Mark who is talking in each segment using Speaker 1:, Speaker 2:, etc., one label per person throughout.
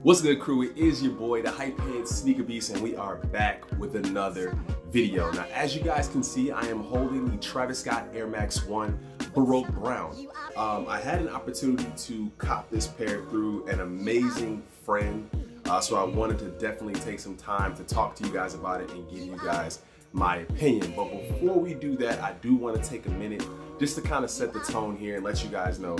Speaker 1: What's good, crew? It is your boy, the Hype Head Sneaker Beast, and we are back with another video. Now, as you guys can see, I am holding the Travis Scott Air Max 1 Baroque Brown. I had an opportunity to cop this pair through an amazing friend, so I wanted to definitely take some time to talk to you guys about it and give you guys my opinion. But before we do that, I do want to take a minute just to kind of set the tone here and let you guys know.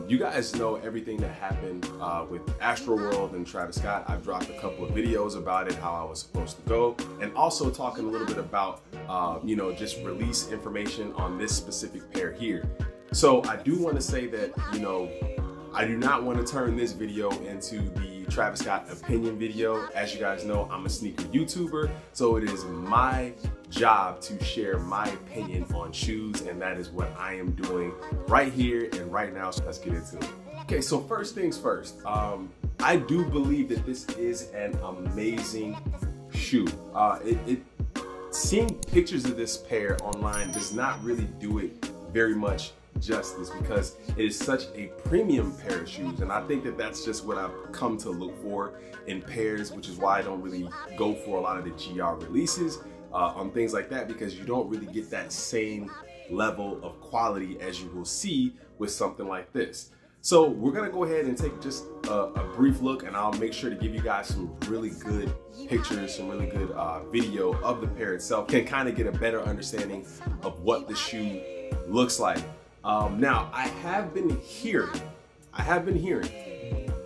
Speaker 1: You guys know everything that happened with Astrworld and Travis Scott. I've dropped a couple of videos about it, how I was supposed to go, and also talking a little bit about, just release information on this specific pair here. So I do want to say that, I do not want to turn this video into the Travis Scott opinion video. As you guys know, I'm a sneaker YouTuber, so it is my job to share my opinion on shoes, and that is what I am doing right here and right now. So let's get into it. Okay, so first things first, I do believe that this is an amazing shoe. Seeing pictures of this pair online does not really do it very much justice because it is such a premium pair of shoes, and I think that that's just what I've come to look for in pairs, which is why I don't really go for a lot of the GR releases on things like that, because you don't really get that same level of quality as you will see with something like this. So we're gonna go ahead and take just a brief look, and I'll make sure to give you guys some really good pictures, some really good video of the pair itself, can kind of get a better understanding of what the shoe looks like. Now, I have been hearing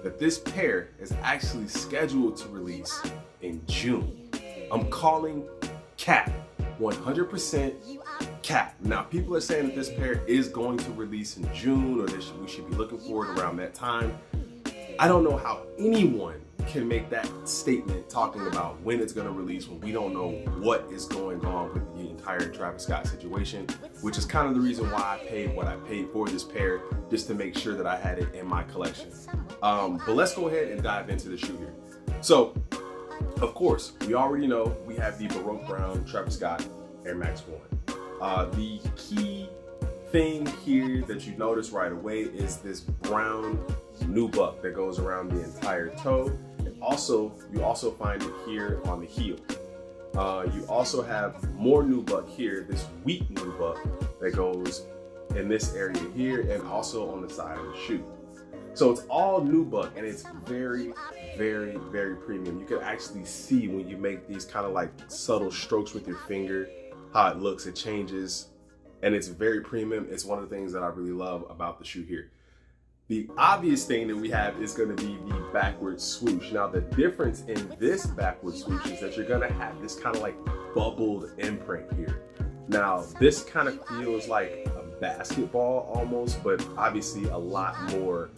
Speaker 1: that this pair is actually scheduled to release in June. I'm calling cap, 100% cap. Now, people are saying that this pair is going to release in June, or we should be looking for it around that time. I don't know how anyone can make that statement talking about when it's going to release when we don't know what is going on with the entire Travis Scott situation, which is kind of the reason why I paid what I paid for this pair, just to make sure that I had it in my collection. But let's go ahead and dive into the shoe here. So, of course, we already know we have the Baroque Brown Travis Scott Air Max 1. The key thing here that you notice right away is this brown nubuck that goes around the entire toe. You also find it here on the heel. You also have more nubuck here, this wheat nubuck that goes in this area here and also on the side of the shoe. So it's all nubuck, and it's very, very, very premium. You can actually see when you make these kind of like subtle strokes with your finger, how it looks, it changes, and it's very premium. It's one of the things that I really love about the shoe here. The obvious thing that we have is going to be the backward swoosh. Now, the difference in this backward swoosh is that you're going to have this kind of like bubbled imprint here. Now, this kind of feels like a basketball almost, but obviously a lot more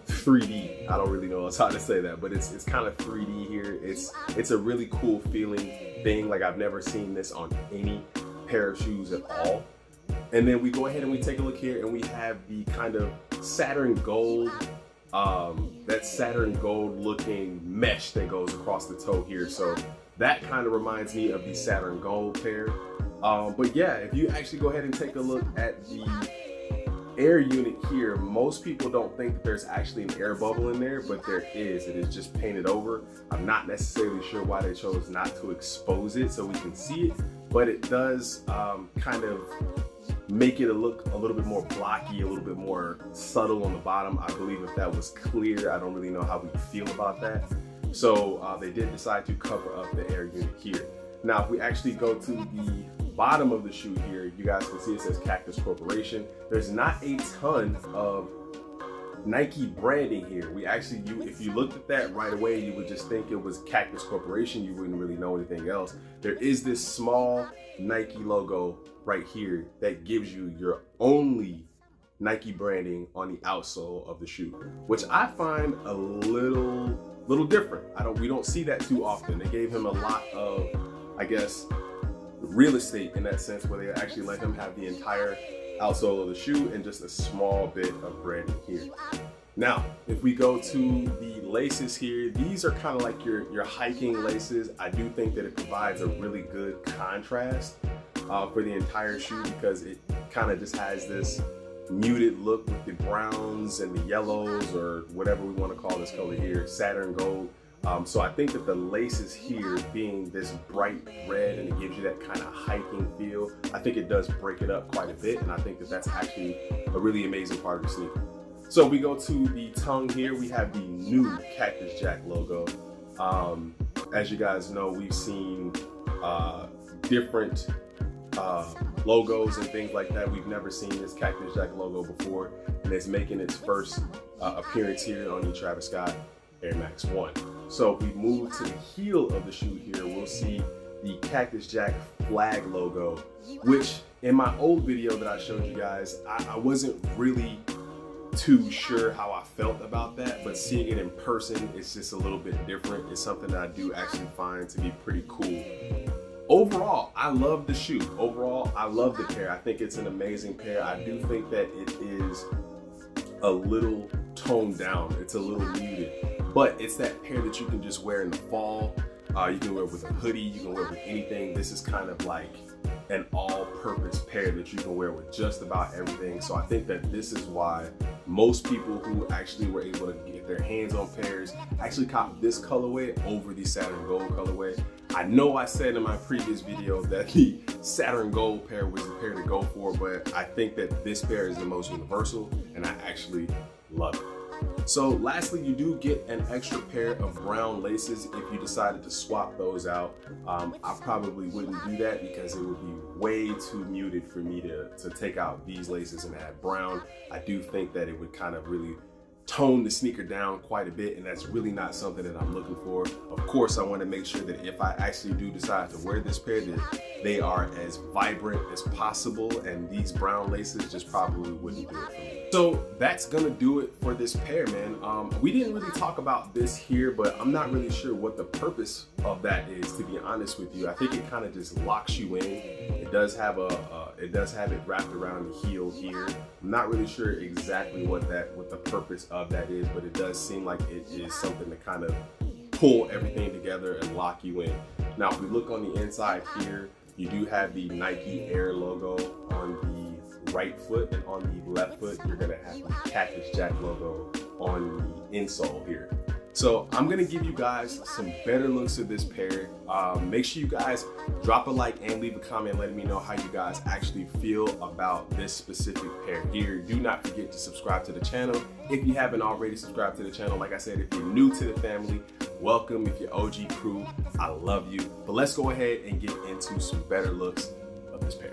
Speaker 1: 3D. I don't really know how to say that, but it's kind of 3D here. It's a really cool feeling thing. Like, I've never seen this on any pair of shoes at all. And then we go ahead and we take a look here, and we have the kind of Saturn gold, that Saturn gold looking mesh that goes across the toe here. So that kind of reminds me of the Saturn gold pair. But yeah, if you actually go ahead and take a look at the air unit here, most people don't think that there's actually an air bubble in there, but there is. It is just painted over. I'm not necessarily sure why they chose not to expose it so we can see it, but it does kind of make it look a little bit more blocky, a little bit more subtle on the bottom. I believe if that was clear, I don't really know how we feel about that. So they did decide to cover up the air unit here. Now, if we actually go to the bottom of the shoe here, you guys can see it says Cactus Corporation. There's not a ton of Nike branding here. If you looked at that right away, you would just think it was Cactus Corporation. You wouldn't really know anything else. There is this small Nike logo right here that gives you your only Nike branding on the outsole of the shoe, which I find a little different. We don't see that too often. They gave him a lot of, I guess, real estate in that sense, where they actually let him have the entire outsole of the shoe and just a small bit of branding here. Now, if we go to the laces here, these are kind of like your hiking laces. I do think that it provides a really good contrast for the entire shoe, because it kind of just has this muted look with the browns and the yellows, or whatever we want to call this color here, Saturn gold. So I think that the laces here being this bright red, and it gives you that kind of hiking feel, I think it does break it up quite a bit, and I think that that's actually a really amazing part of the sneaker. So we go to the tongue here, we have the new Cactus Jack logo. As you guys know, we've seen different logos and things like that. We've never seen this Cactus Jack logo before, and it's making its first appearance here on the Travis Scott Air Max 1. So if we move to the heel of the shoe here, we'll see the Cactus Jack flag logo, which in my old video that I showed you guys, I wasn't really too sure how I felt about that, but seeing it in person, it's just a little bit different. It's something that I do actually find to be pretty cool. Overall, I love the shoe. Overall, I love the pair. I think it's an amazing pair. I do think that it is a little toned down. It's a little muted, but it's that pair that you can just wear in the fall. You can wear it with a hoodie, you can wear it with anything. This is kind of like an all-purpose pair that you can wear with just about everything. So I think that this is why most people who actually were able to get their hands on pairs actually cop this colorway over the Saturn Gold colorway. I know I said in my previous video that the Saturn Gold pair was the pair to go for, but I think that this pair is the most universal, and I actually love it. So lastly, you do get an extra pair of brown laces if you decided to swap those out. I probably wouldn't do that because it would be way too muted for me to take out these laces and add brown. I do think that it would kind of really tone the sneaker down quite a bit, and that's really not something that I'm looking for. Of course, I want to make sure that if I actually do decide to wear this pair, that they are as vibrant as possible, and these brown laces just probably wouldn't do it for me. So that's gonna do it for this pair, man. We didn't really talk about this here, but I'm not really sure what the purpose of that is, to be honest with you. I think it kind of just locks you in. It does have it wrapped around the heel here. I'm not really sure exactly what the purpose of that is, but it does seem like it is something to kind of pull everything together and lock you in. Now, if we look on the inside here, you do have the Nike Air logo on the right foot, and on the left foot, you're gonna have the Cactus Jack logo on the insole here. So I'm gonna give you guys some better looks of this pair. Make sure you guys drop a like and leave a comment letting me know how you guys actually feel about this specific pair here. Do not forget to subscribe to the channel if you haven't already subscribed to the channel. Like I said, if you're new to the family, welcome. If you're OG crew, I love you. But let's go ahead and get into some better looks of this pair.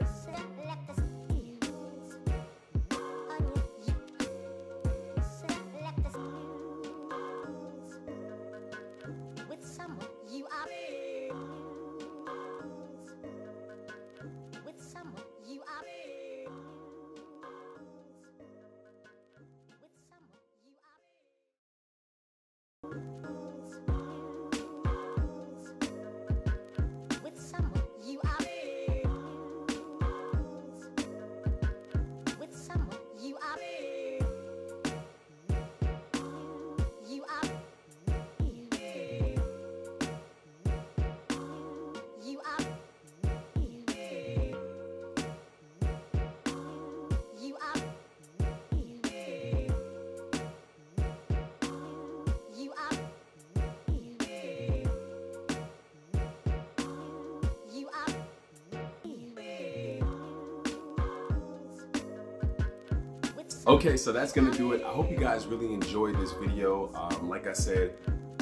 Speaker 1: Okay, so that's gonna do it. I hope you guys really enjoyed this video. Like I said,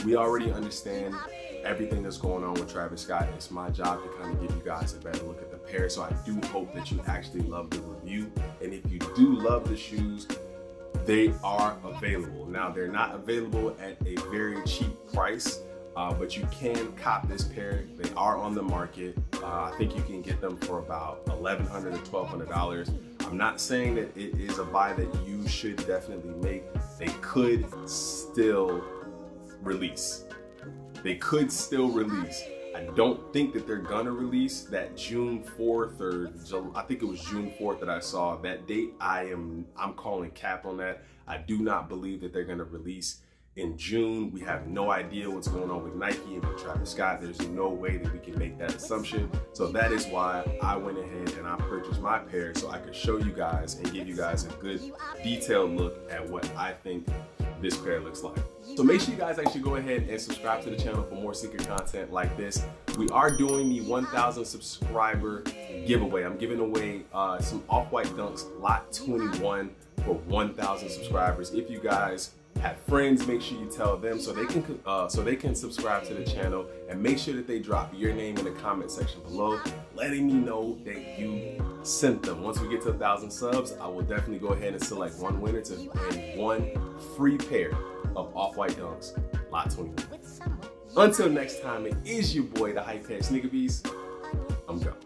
Speaker 1: we already understand everything that's going on with Travis Scott. It's my job to kind of give you guys a better look at the pair. So I do hope that you actually love the review. And if you do love the shoes, they are available. Now, they're not available at a very cheap price, but you can cop this pair. They are on the market. I think you can get them for about $1,100 to $1,200. I'm not saying that it is a buy that you should definitely make. They could still release. They could still release. I don't think that they're gonna release that June 4th or I think it was June 4th that I saw that date. I'm calling cap on that. I do not believe that they're gonna release in June. We have no idea what's going on with Nike and with Travis Scott. There's no way that we can make that assumption. So that is why I went ahead and I purchased my pair so I could show you guys and give you guys a good detailed look at what I think this pair looks like. So make sure you guys actually go ahead and subscribe to the channel for more secret content like this. We are doing the 1,000 subscriber giveaway. I'm giving away some Off-White Dunks Lot 21 for 1,000 subscribers. If you guys have friends, make sure you tell them so they can subscribe to the channel, and make sure that they drop your name in the comment section below, letting me know that you sent them. Once we get to 1,000 subs, I will definitely go ahead and select one winner to win one free pair of Off-White Dunks Lot 21. Until next time, it is your boy, the Hype Head Sneaker Beast. I'm gone.